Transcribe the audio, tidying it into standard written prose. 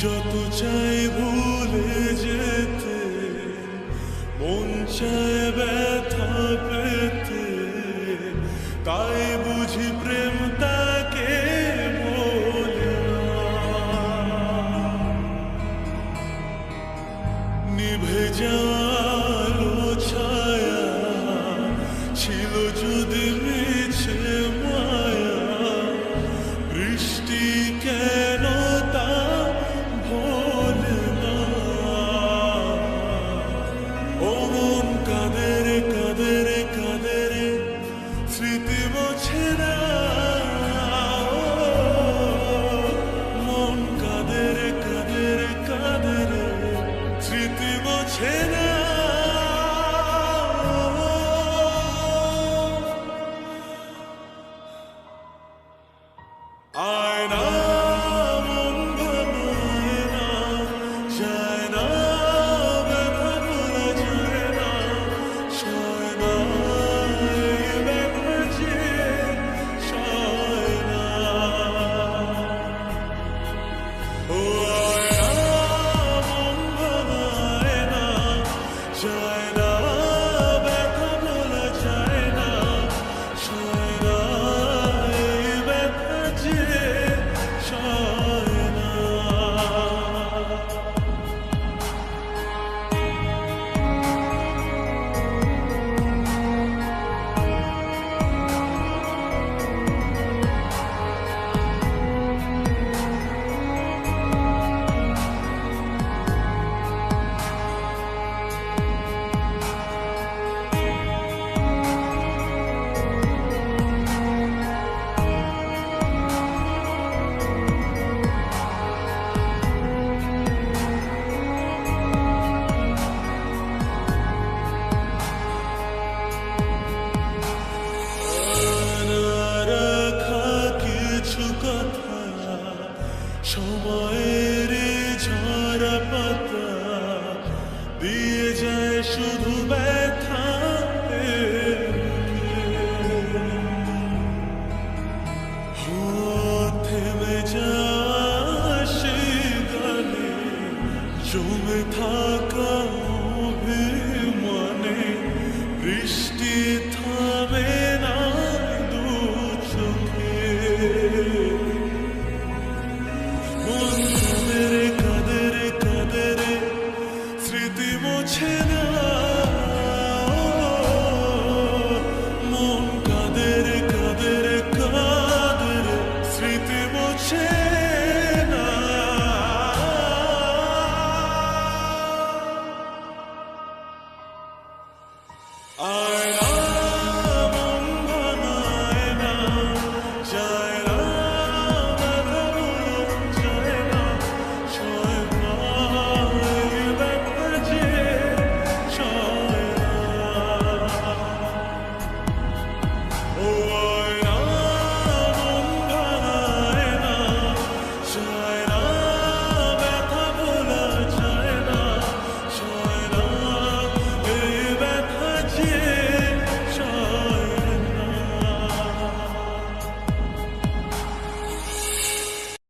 যত চাই ভুলে যেতে, মন চায় ব্যথা পেতে, তাই বুঝি প্রেম তাকে বলে না। নিভে যাওয়ালো ছায়া ছিল যদি মিছে মায়া, বৃষ্টি কেন তা ভোলে না। ও মন কাঁদে রে কাঁদে রে কাঁদে রে, স্মৃতি মোছে না। মন কাঁদে রে কাঁদে রে কাঁদে রে, স্মৃতি মোছে না। আয়না মন ভাঙায় না, যায় না ব্যথা ভোলা যায় না, সয় না এই ব্যথা যে সয় না। ও আয়না মন ভাঙায় না, যায় না ব্যথা ভোলা যায় না, সয় না এই ব্যথা যে সয় না। সময়ের ঝরা পাতা দিয়ে যায় শুধু ব্যথা, থেমে যায় সেই গানে জমে থাক